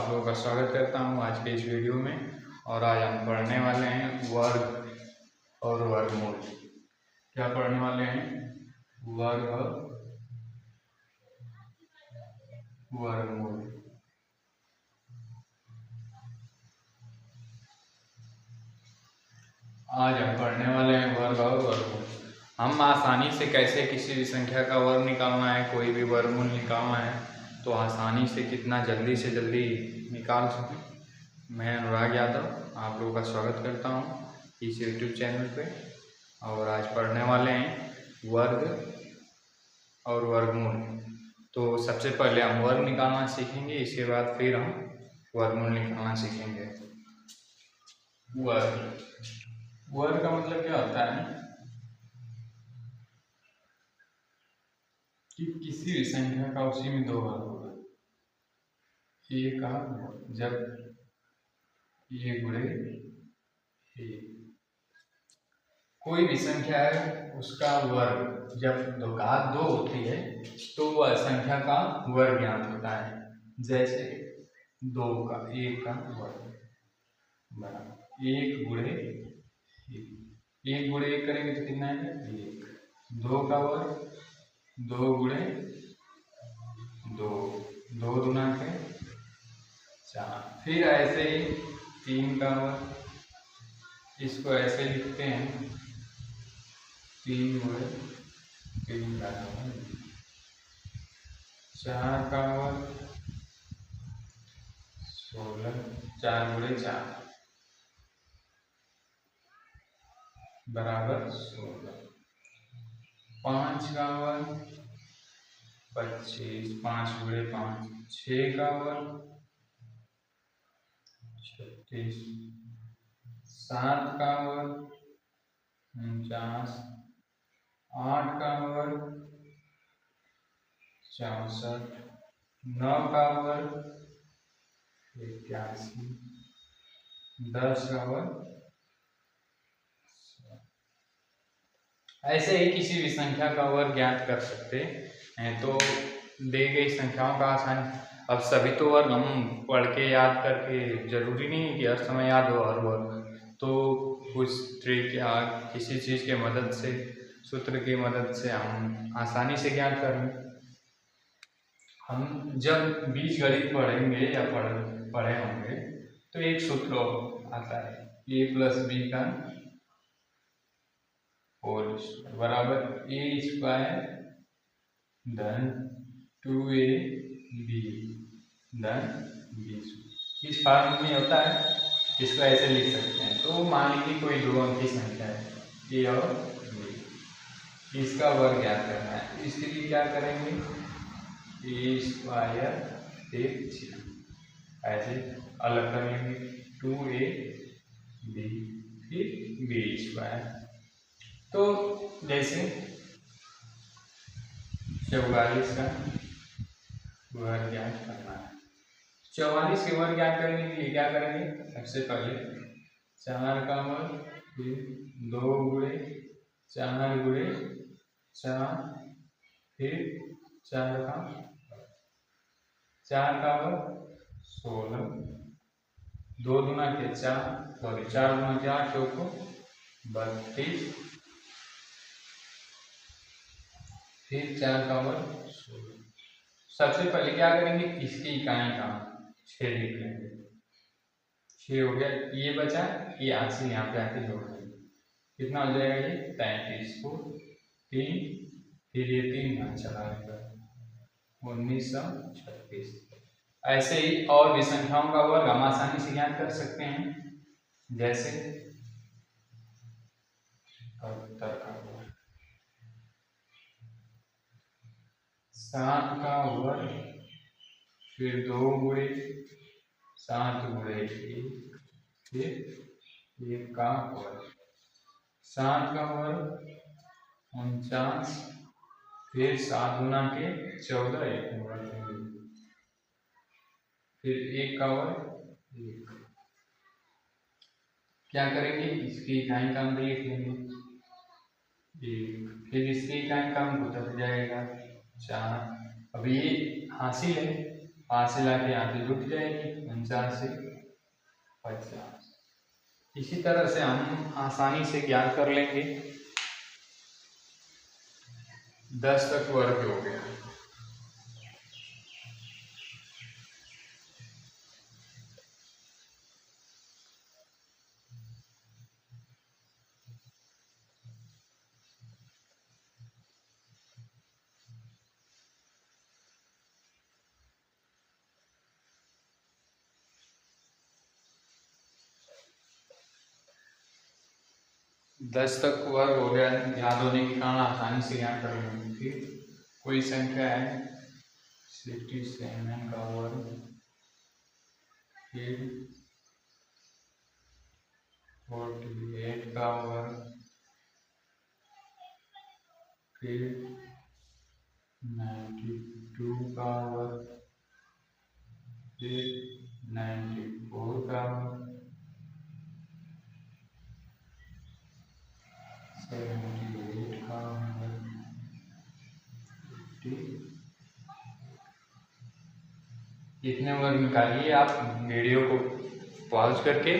आप लोगों का स्वागत करता हूं आज के इस वीडियो में। और आज हम पढ़ने वाले हैं वर्ग और वर्गमूल। क्या पढ़ने वाले हैं? वर्ग वर्गमूल। आज हम पढ़ने वाले हैं वर्ग और वर्गमूल। हम आसानी से कैसे किसी भी संख्या का वर्ग निकालना है, कोई भी वर्गमूल निकालना है तो आसानी से कितना जल्दी से जल्दी निकाल सकें। मैं अनुराग यादव आप लोगों का स्वागत करता हूं इस यूट्यूब चैनल पे। और आज पढ़ने वाले हैं वर्ग और वर्गमूल। तो सबसे पहले हम वर्ग निकालना सीखेंगे, इसके बाद फिर हम वर्गमूल निकालना सीखेंगे। वर्ग का मतलब क्या होता है कि किसी भी संख्या का उसी में दो वर्ग होगा। ए का जब ए गुणे ए, कोई भी संख्या है उसका वर्ग जब दो घात दो होती है तो वह संख्या का वर्ग ज्ञात होता है। जैसे दो का एक का वर्ग बराबर एक गुणे एक गुणे एक करेंगे तो कितना है एक। दो का वर्ग दो गुणे दो, दो दुना के चार। फिर ऐसे ही तीन का वर्ग, इसको ऐसे लिखते हैं तीन गुणे तीन का वर्ग। चार का वर्ग 16, चार गुणे चार बराबर 16। पाँच का वर्ग 25, पाँच गुणे पाँच। छः का वर्ग 36। सात का वर्ग 49। आठ का वर्ग 64। नौ का वर्ग 81। 10 का वर्ग। ऐसे ही किसी भी संख्या का वर्ग ज्ञात कर सकते हैं। तो दी गई संख्याओं का आसानी, अब सभी तो वर्ग हम पढ़ के याद करके जरूरी नहीं है कि हर समय याद हो हर वर्ग। तो कुछ ट्रिक या किसी चीज़ के मदद से, सूत्र की मदद से हम आसानी से ज्ञात कर लें। हम जब बीजगणित पढ़ेंगे या पढ़े होंगे तो एक सूत्र आता है a + b का होल स्क्वायर बराबर a स्क्वायर धन 2ab धन b। इस फॉर्म में होता है, इसको ऐसे लिख सकते हैं। तो मान लीजिए कोई दो अंक की संख्या है a और b, इसका वर्ग ज्ञात करना है। इसके लिए क्या करेंगे a स्क्वायर फिर ऐसे अलग कर लेंगे 2ab फिर b स्क्वायर। तो जैसे 44 का वर्ग ज्ञात करना है। 44 के वर्ग ज्ञात करने के लिए क्या करेंगे? सबसे पहले 4 का वर्ग फिर 2 गुणे 4 गुणे 4 फिर 4 का वर्ग 16। 2 दूना के 4 सॉरी 4 दूना के 8 को 32 फिर 4 का वर्ग 16। सबसे पहले क्या करेंगे इसकी इकाई का 6 लिख लेंगे। 6 हो गया, ये बचा, ये आंसर यहाँ पे आके जोड़ देंगे। कितना हो जाएगा ये 33 को 3 फिर ये 3 यहाँ चला जाएगा 1936। ऐसे ही और भी संख्याओं का वर्ग हम आसानी से ज्ञात कर सकते हैं। जैसे 72 का वर्ग 7 का वर्ग फिर 2 गुणे 7 गुणे 1 फिर 1 का वर्ग। 7 का वर्ग 49 फिर 7 गुना के 14 1 गुणा फिर 1 का वर्ग 1। क्या करेंगे इसकी इकाई का अंक लिख लेंगे 1 फिर इसकी इकाई का अंक उतर जाएगा 4। अब ये हासिल है, 5 से लाके यहाँ पे जुट जाएगी 49 से 50। इसी तरह से हम आसानी से ज्ञात कर लेंगे 10 तक वर्ग हो गया। दस तक वर्ग हो गया, याद होने के कारण आसानी से ज्ञात कर लेंगे। फिर कोई संख्या है 67 का वर्ग, फिर 48 का वर्ग, फिर 92 का वर्ग, फिर 94 का वर्ग, 78 का वर्ग, 50। इतने वर्ग निकालिए आप। वीडियो को पॉज करके,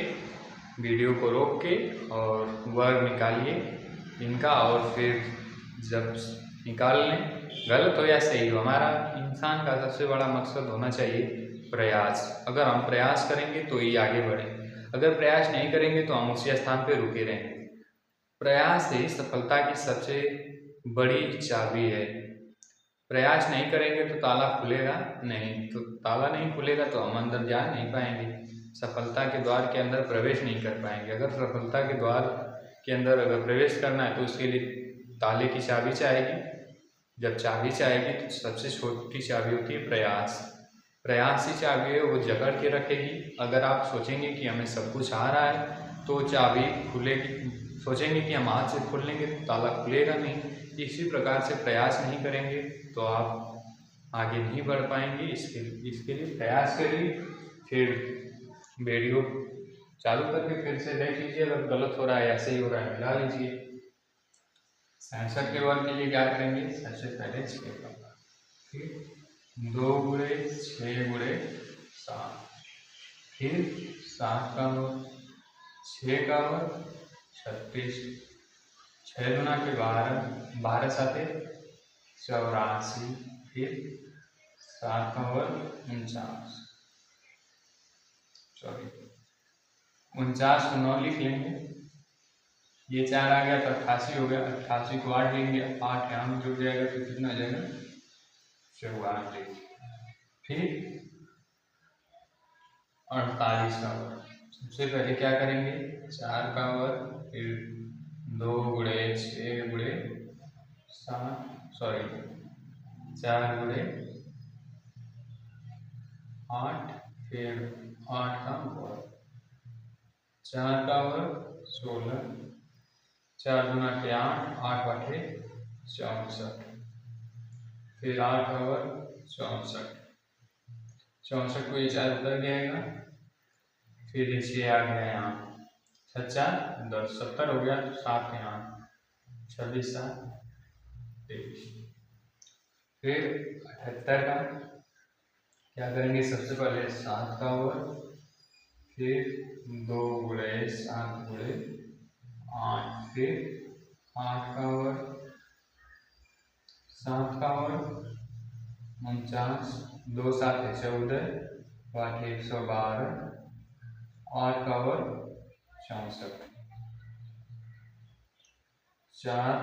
वीडियो को रोक के और वर्ग निकालिए इनका, और फिर जब निकाल लें, गलत हो या सही हो, हमारा इंसान का सबसे बड़ा मकसद होना चाहिए प्रयास। अगर हम प्रयास करेंगे तो ये आगे बढ़े, अगर प्रयास नहीं करेंगे तो हम उसी स्थान पर रुके रहेंगे। प्रयास ही सफलता की सबसे बड़ी चाबी है। प्रयास नहीं करेंगे तो ताला खुलेगा नहीं, तो ताला नहीं खुलेगा तो हम अंदर जा नहीं पाएंगे, सफलता के द्वार के अंदर प्रवेश नहीं कर पाएंगे। अगर सफलता के द्वार के अंदर अगर प्रवेश करना है तो उसके लिए ताले की चाबी चाहिए। जब चाबी चाहिए तो सबसे छोटी चाबी होती है प्रयास। प्रयास ही चाबी है, वो जकड़ के रखेगी। अगर आप सोचेंगे कि हमें सब कुछ आ रहा है तो चाबी खुलेगी, सोचेंगे कि हम हाथ से खोल लेंगे तो ताला खुलेगा नहीं। इसी प्रकार से प्रयास नहीं करेंगे तो आप आगे नहीं बढ़ पाएंगे। इसके लिए प्रयास करिए। फिर वीडियो चालू करके फिर से देख लीजिए, अगर गलत हो रहा है या सही हो रहा है मिला लीजिए। 67 के वर्ग के लिए क्या करेंगे, सबसे पहले 6 का, फिर 2 गुणे 6 गुणे 7, फिर 7 का वर्ग, 6 का वर्ग 36, 6 गुना के 12, 12 साते 84, फिर 7 का वर्ग 49, 49 को 9 लिख लेंगे, ये 4 आ गया तो 88 हो गया। 88 को 8 लेंगे, 8 यहाँ में जुड़ जाएगा तो कितना आ जाएगा 44। फिर 48 का वर्ग, सबसे पहले क्या करेंगे 4 का वर्ग, फिर 2 गुणे 6 गुणे 7, 4 गुणे 8, फिर 8 का वर्ग, 4 का वर्ग 16, 4 गुना के 8, 8 बटे 64, फिर 8 का वर्ग 64, 64 को ये 4 उधर जाएगा, फिर ये 6 आ गया यहाँ, 7 10 70 हो गया, तो 7 यहाँ, 26 7 23, फिर 78 का क्या करेंगे, सबसे पहले 7 का वर्ग, फिर 2 गुणे 7 गुणे 8, फिर 8 का वर्ग, 7 का वर्ग 49, 2 7 14, 112, 8 का वर्ग 64, 4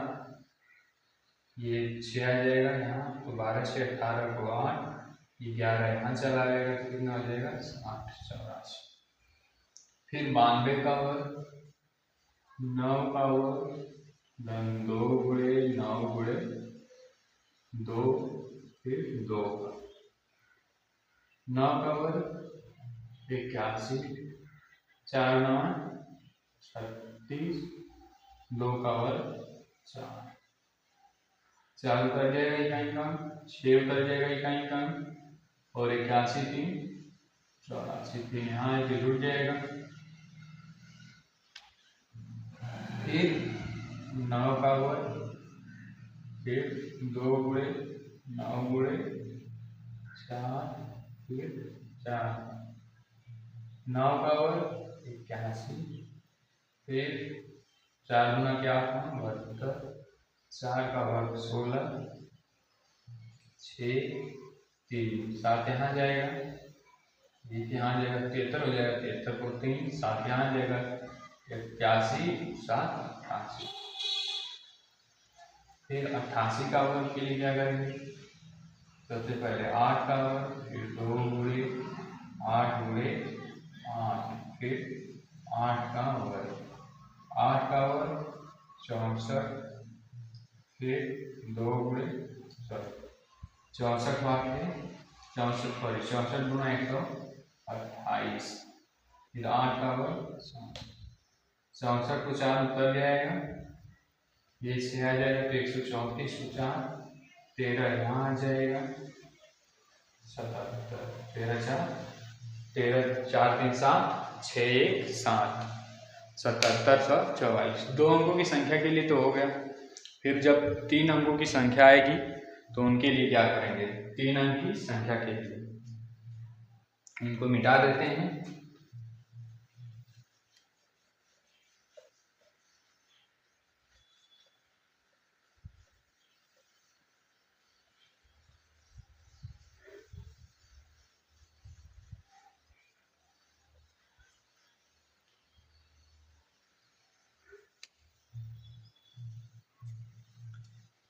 ये 6 आ जाएगा यहाँ, तो 12 6 18 को 8, 11 यहाँ चला जाएगा तो कितना हो जाएगा 8 84, फिर 92 का वर्ग, 9 का वर्ग, 2 गुणे 9 गुणे 2, फिर 2 का 9 का वर्ग 81, 4 9 36, 2 का वर्ग 4, 4 उतर जाएगा इकाई का, 6 उतर जाएगा इकाई का, और 81 3 84, फिर यहाँ एक जुड़ जाएगा, फिर 9 का वर्ग, फिर 2 गुणे 9 गुणे 4, फिर 4, 9 का वर्ग 81, फिर 4 गुना क्या था 72, 4 का वर्ग 16, 6, 3, 7 यहाँ जाएगा, 1 यहाँ जाएगा, 73 हो जाएगा, 73 को 3, 7 यहाँ जाएगा, 81, 7, 88। फिर 88 का वर्ग के लिए क्या करेंगे, सबसे पहले 8 का वर्ग, फिर 2 गुणे 8 गुणे 8, फिर 8 का वर्ग, 8 का वर्ग 64, फिर 2 गुणे 64 भागे 64, 64 गुना 128, फिर 8 का वर्ग 64 को 4 उतर जाएगा, ये 6 आ जाएगा तो 134 को 4, 13 यहाँ आ जाएगा, 77, 13 4 3 7 6 1 7, 77 7 44। 2 अंकों की संख्या के लिए तो हो गया। फिर जब 3 अंकों की संख्या आएगी तो उनके लिए क्या करेंगे, 3 अंक की संख्या के लिए इनको मिटा देते हैं।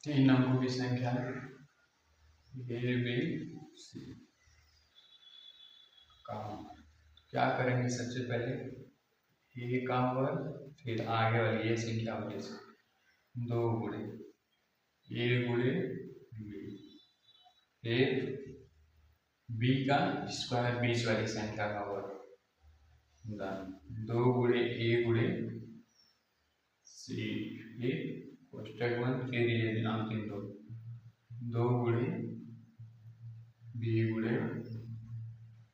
तीन अंकों की संख्या ए बी सी का क्या करेंगे, सबसे पहले ए का वर्ग, फिर आगे वाली ये संख्या होगी 2 गुणे ए गुणे बी, फिर बी का स्क्वायर बीच वाली संख्या का वर्ग, 2 गुणे ए गुणे सी, फिर कोष्टक 1, फिर ये अंतिम 2 गुणे बी गुणे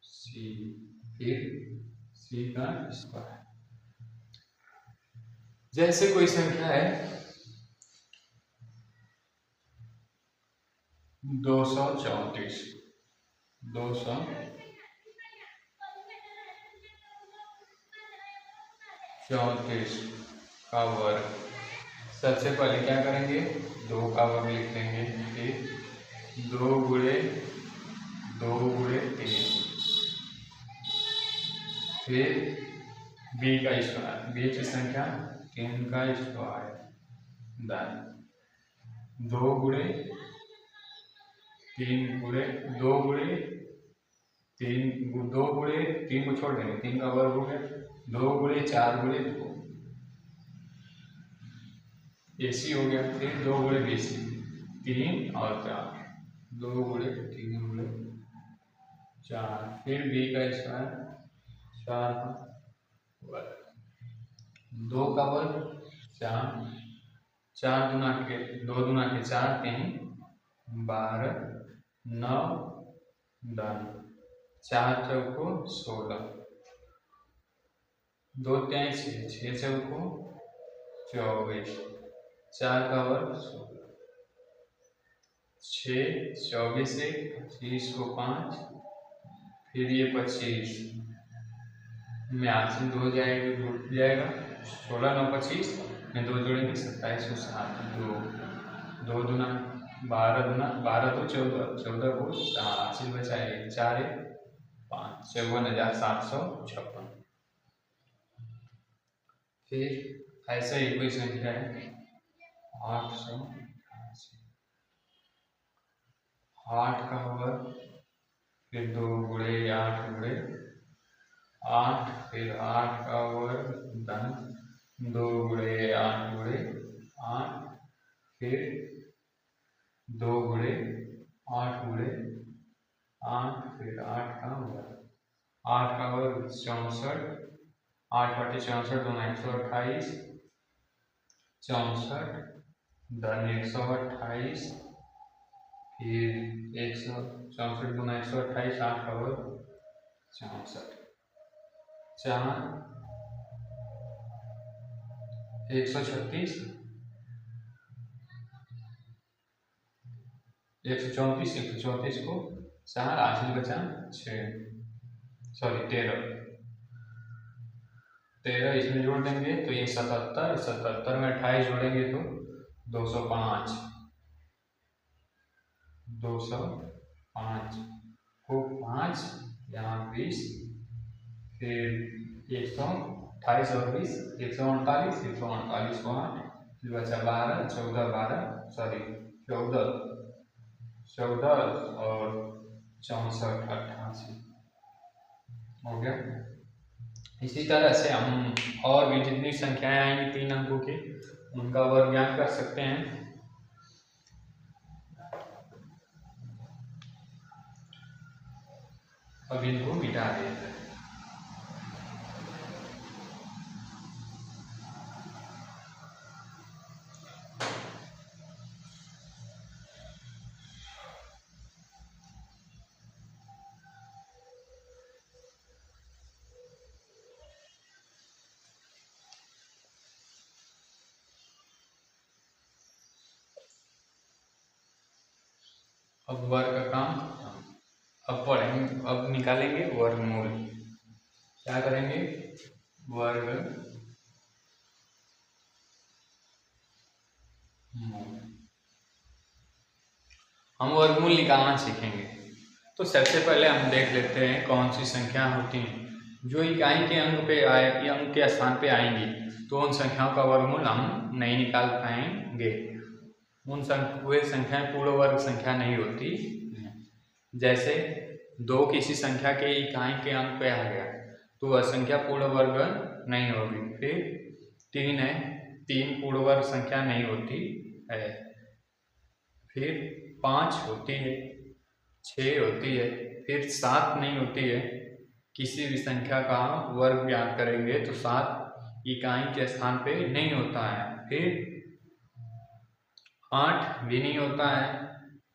सी, फिर सी का स्क्वायर। जैसे कोई संख्या है 234 का वर्ग, सबसे पहले क्या करेंगे 2 का वर्ग लिख लेंगे, फिर 2 गुणे 3, फिर बी का स्क्वायर, बी की संख्या 3 का स्क्वायर, 2 गुणे 3 गुणे 2 गुणे 3, 2 गुणे 3 को छोड़ देंगे, 3 का वर्ग हो गया, 2 गुणे 4 गुणे 2 AC हो गया, फिर 2 गुणे BC 3 और 4, 2 गुणे 3 गुणे 4, फिर B का स्क्वायर 4, 2 का वर्ग 4, 4 गुना के 2 गुना के 4 3 12 9 10, 4 चौको 16, 2 3 6 चौको 24, 4 का वर्ग 16, 6 24 से 25 को 5, फिर ये 25 में 8 से 2 जाएगा, जुट जाएगा, 16 9 25 में 2 जोड़ेंगे 27 को 7, 2 दूना 12 दूना 12 तो 14, 14 को 4 से बचाएंगे, 4 5, 54,756। फिर ऐसा ही कोई संख्या है 8 का वर्ग, फिर 2 गुणे 8 गुणे 8, फिर 8 का वर्ग धन 2 गुणे 8 गुणे 8, फिर 2 गुणे 8 गुणे 8, फिर 8 का वर्ग, 8 का वर्ग 64, 8 बटे 64 दूना 128, 64 धन 128, फिर 164 गुना 128, 8 का वर्ग 64, 4 136 134 को 4 8 बचा 6, सॉरी 13 इसमें जोड़ देंगे तो ये 77, 77 में 28 जोड़ेंगे तो 205 को 5 यहाँ 20, फिर 128 और 20 139, 139 को 8, फिर बचा 12 14 12 सॉरी 14 और 64 88 हो गया। इसी तरह से हम और भी जितनी संख्याएं आएंगी 3 अंकों की उनका वर्ग ज्ञात कर सकते हैं। अब इनको मिटा देते हैं। अब वर्ग का काम अब पढ़ेंगे, अब निकालेंगे वर्गमूल। क्या करेंगे? वर्ग हम वर्गमूल निकालना सीखेंगे। तो सबसे पहले हम देख लेते हैं कौन सी संख्या होती हैं जो इकाई के अंक पे आए, अंक के स्थान पे आएंगी, तो उन संख्याओं का वर्गमूल हम नहीं निकाल पाएंगे। वे संख्याएं पूर्ण वर्ग संख्या नहीं होती। जैसे 2 किसी संख्या के इकाई के अंक पे आ गया तो वह संख्या पूर्ण वर्ग नहीं होगी। फिर 3 है, 3 पूर्ण वर्ग संख्या नहीं होती है। फिर 5 होती है, 6 होती है, फिर 7 नहीं होती है। किसी भी संख्या का वर्ग ज्ञात करेंगे तो 7 इकाई के स्थान पे नहीं होता है। फिर 8 भी नहीं होता है,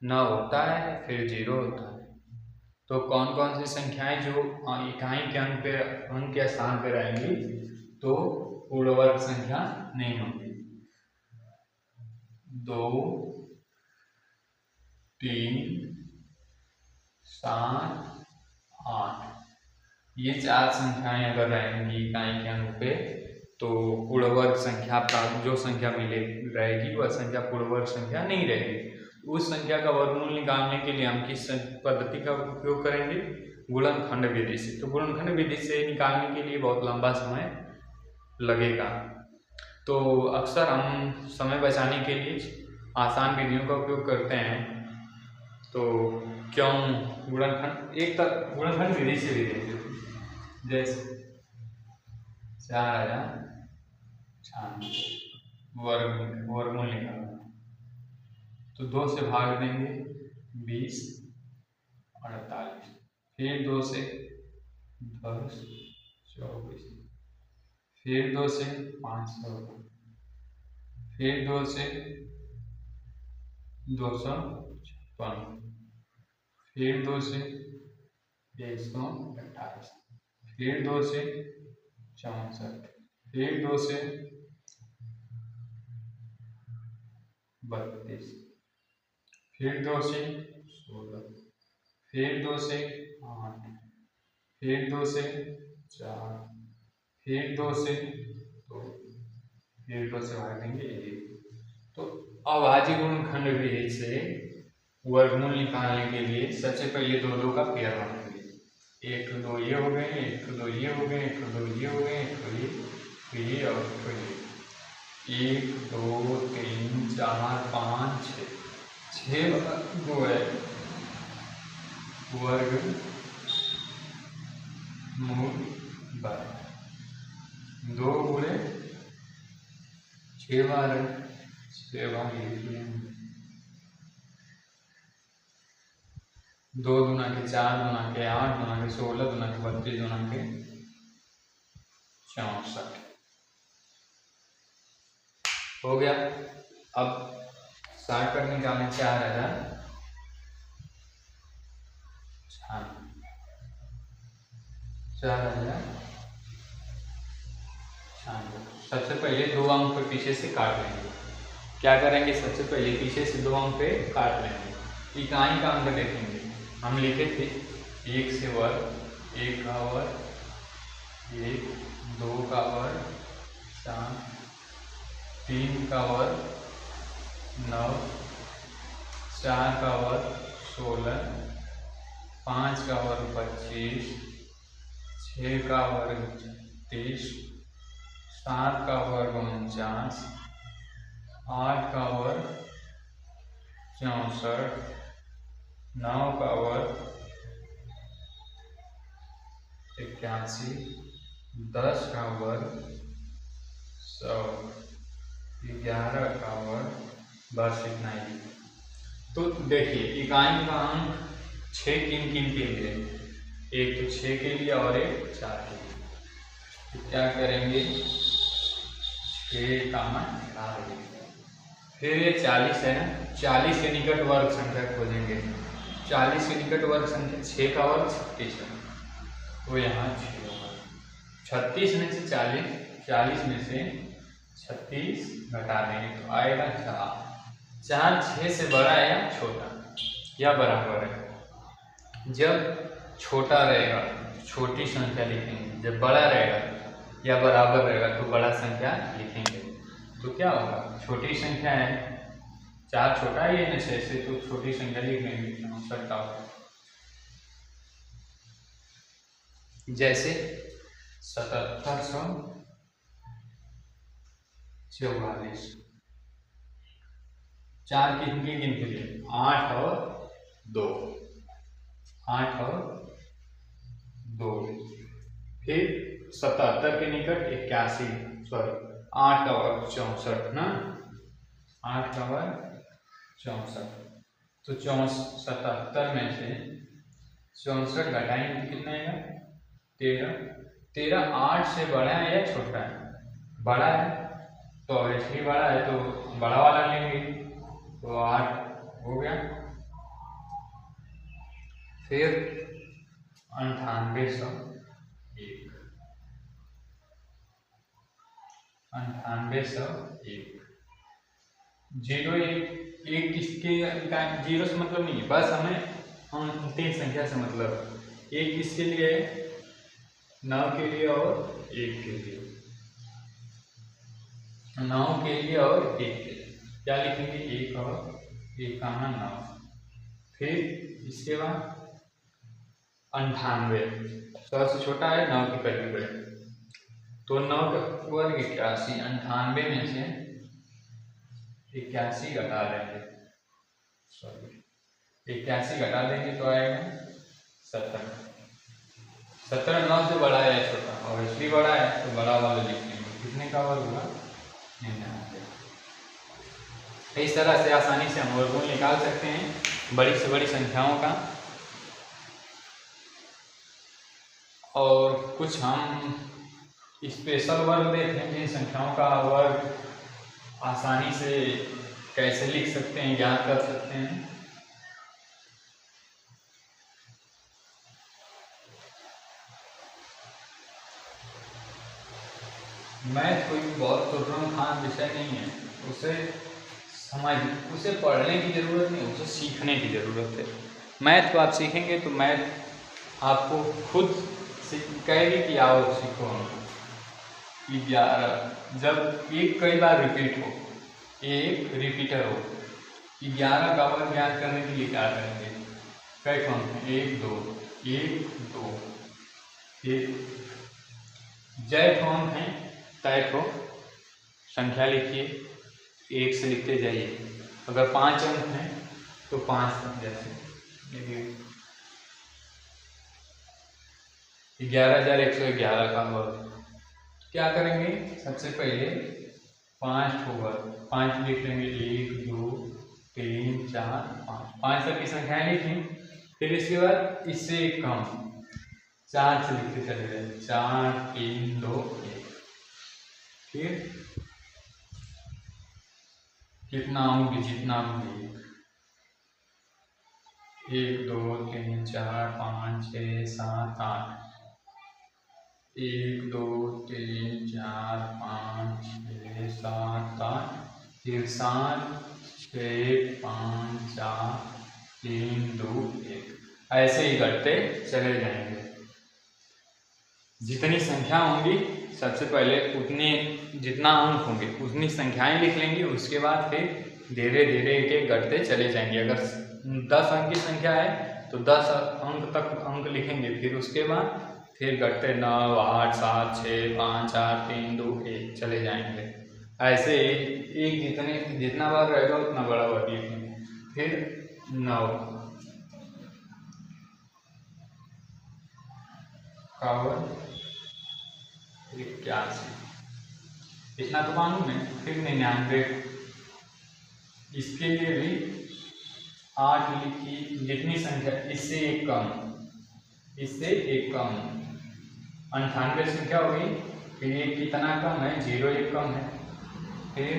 9 होता है, फिर 0 होता है। तो कौन कौन सी संख्याएं जो इकाई के अंक के स्थान पे रहेंगी तो पूर्ण वर्ग संख्या नहीं होगी। 2 3 7 8 ये 4 संख्याएं अगर रहेंगी इकाई के अंक पे तो पूर्ण वर्ग संख्या प्राप्त जो संख्या मिले रहेगी वह संख्या पूर्ण वर्ग संख्या नहीं रहेगी। उस संख्या का वर्गमूल निकालने के लिए हम किस पद्धति का उपयोग करेंगे? गुणनखंड विधि से। तो गुणनखंड विधि से निकालने के लिए बहुत लंबा समय लगेगा, तो अक्सर हम समय बचाने के लिए आसान विधियों का उपयोग करते हैं। तो क्यों गुणनखंड गुणनखंड विधि से भी देखते हैं। जैसे 4096 वर्गमूल निकालना तो 2 से भाग देंगे 20 48, फिर 2 से 10 24, फिर 2 से 500, फिर 2 से 256, फिर 2 से 128, फिर 2 से 64, फिर 2 से 32, फिर 2 से 16, फिर 2 से 8, फिर 2 से 4, फिर 2 से 2, फिर 2 से भाग देंगे 1। तो अभाज्य गुणनखंड विधि से वर्गमूल निकालने के लिए सबसे पहले 2 का पेयर बनाएंगे। 1 2 ये हो गए, 1 2 ये हो गए, 1 2 ये हो गए, 1 ये और 1 2 3 4 5 6 2 है वर्ग मूल 2 गुणे 6 बार 6 बार 2 दूना के 4 दूना के 8 दूना के 16 दूना के 32 दूना के 64 हो गया। अब 60 पर निकालें 4000 सबसे पहले 2 अंक पे पीछे से काट लेंगे। क्या करेंगे? सबसे पहले पीछे से 2 अंक पे काट लेंगे, इकाई का अंक देखेंगे। हम लिखे थे 1 से वर्ग, 1 का वर्ग, 1, 2 का वर्ग 4, 3 का वर्ग 9, 4 का वर्ग 16, 5 का वर्ग 25, 6 का वर्ग 30, 7 का वर्ग 49, 8 का वर्ग 64, 9 का वर्ग 81, 10 का वर्ग 100, 11 का वर्ग, बस इतना ही। तो देखिए इकाई का अंक 6 किन किन के लिए, एक तो 6 के लिए और एक 4 के लिए। तो क्या करेंगे 6 का मान 4। फिर ये 40 है ना, 40 के निकट वर्ग संख्या खोजेंगे। 40 के निकट वर्ग संख्या 6 का वर्ग 36 है, तो यहाँ 6 होगा। 36 में से 40 में से 36 घटा देंगे तो आएगा 4। 4 6 से बड़ा है या छोटा या बराबर है। जब छोटा रहेगा छोटी संख्या लिखेंगे, जब बड़ा रहेगा या बराबर रहेगा तो बड़ा संख्या लिखेंगे। तो क्या होगा, छोटी संख्या है 4 छोटा है ना 6 से, तो छोटी संख्या लिख लेंगे 64 का। जैसे 7744, 4 किनके गिनती लिए 8 और 2, 8 और 2। फिर 77 के निकट 81, सॉरी 8 का वर्ग 64 ना, 8 का वर्ग 64। तो 77 में से 64 घटाएंगे तो कितना आएगा 13। 13 8 से बड़ा है या छोटा है, बड़ा है तो ऑब्वियसली बड़ा है तो बड़ा वाला लेंगे, तो 8 हो गया। फिर 9801, 9801, 0 1 किसके, जीरो से मतलब नहीं है, बस हमें 3 संख्या से मतलब। 1 किसके लिए, 9 के लिए और 1 के लिए, 9 के लिए और 1 के लिए। क्या लिखेंगे 1 और 1 का मान 9। फिर इसके बाद 98, 100 से छोटा है 9 के करीब है, तो 9 का वर्ग 81। 98 में से 81 घटा देंगे, सॉरी 81 घटा देंगे तो आएगा 70। 70 9 से बड़ा है या छोटा, और इसलिए बड़ा है तो बड़ा वाला लिखेंगे। कितने का वर्ग होगा 99। इस तरह से आसानी से हम वर्गमूल निकाल सकते हैं बड़ी से बड़ी संख्याओं का। और कुछ हम स्पेशल वर्ग देखें जिन संख्याओं का वर्ग आसानी से कैसे लिख सकते हैं, ज्ञात कर सकते हैं। मैथ कोई बहुत तुर्रम खान विषय नहीं है, उसे पढ़ने की ज़रूरत नहीं, उसे सीखने की ज़रूरत है। मैथ को आप सीखेंगे तो मैथ आपको खुद कहेगी कि आओ सीखो। 11 जब एक कई बार रिपीट हो, एक रिपीटर हो, 11 का वर्ग ज्ञात करने के लिए क्या करेंगे, कई फॉर्म है 1 2 1 2 1। जय फॉर्म है तय को संख्या लिखिए, 1 से लिखते जाइए। अगर 5 अंक हैं तो 5 तक, जैसे 11,111 का वर्ग। क्या करेंगे, सबसे पहले 5 को वर्ग, 5 लिख लेंगे 1 2 3 4 5, 5 तक की संख्याएं लिखें। फिर इसके बाद इससे एक कम 4 से लिखते चले गए, 4 3 2 1। फिर कितना होंगे, जितना होंगे 1 2 3 4 5 6 7 8, 1 2 3 4 5 6 7 8, फिर 7 6 5 4 3 2 1। ऐसे ही घटते चले जाएंगे। जितनी संख्या होंगी सबसे पहले उतने जितना अंक होंगे उतनी संख्याएं लिख लेंगे, उसके बाद फिर धीरे धीरे एक एक घटते चले जाएंगे। अगर 10 अंक की संख्या है तो 10 अंक तक अंक लिखेंगे, फिर उसके बाद फिर घटते 9, 8, 7, 6, 5, 4, 3, 2, 1 चले जाएंगे। ऐसे एक जितना बार रहेगा उतना बड़ा वर्ग लिखेंगे। फिर 9 का वर्ग 81, इतना तो मालूम है। फिर 99, इसके लिए भी 8 लिखी, जितनी संख्या इससे एक कम 98 संख्या हो गई। फिर ये कितना कम है, 0 एक कम है। फिर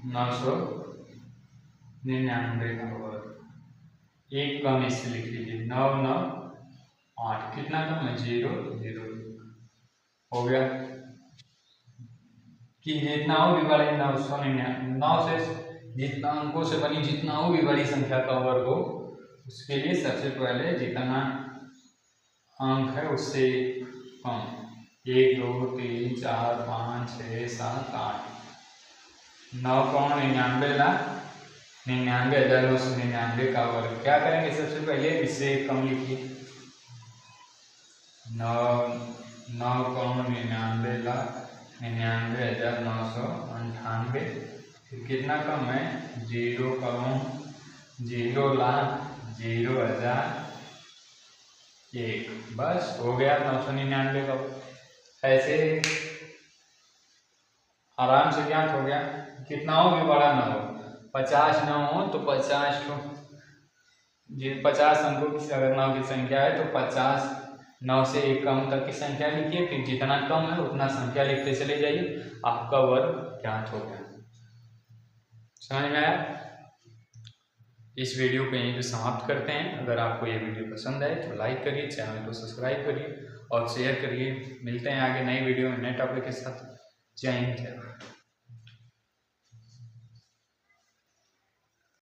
999 का वर्ग, एक कम इससे लिख लीजिए, 9, 9, 8, कितना कम है, 0, 0 हो गया। कि जितना हो भी बड़ी 999, 9 से जितना अंकों से बनी जितना हो भी बड़ी संख्या का वर्ग हो, उसके लिए सबसे पहले जितना अंक है उससे कम 1, 2, 3, 4, 5, 6, 7, 8, 9 कौन 99,999 का वर्ग। क्या करेंगे, सबसे पहले इससे कम लिखिए, 9 कौन 99,99,998। फिर कितना कम है, 0 कौन 0 लाख 0,000,1, बस हो गया 999 का। ऐसे आराम से ज्ञात हो गया। कितना हो भी बड़ा ना हो, 50 ना हो तो 50 अंकों की अगर 9 की संख्या है तो 50 9 से एक कम तक की संख्या लिखिए, फिर जितना कम है उतना संख्या लिखते चले जाइए, आपका वर्ग ज्ञात हो गया। समझ में आया? इस वीडियो को यहीं पे समाप्त करते हैं। अगर आपको ये वीडियो पसंद आए तो लाइक करिए, चैनल को सब्सक्राइब करिए और शेयर करिए। मिलते हैं आगे नई वीडियो में नए टॉपिक के साथ। जय हिंद, जय भारत।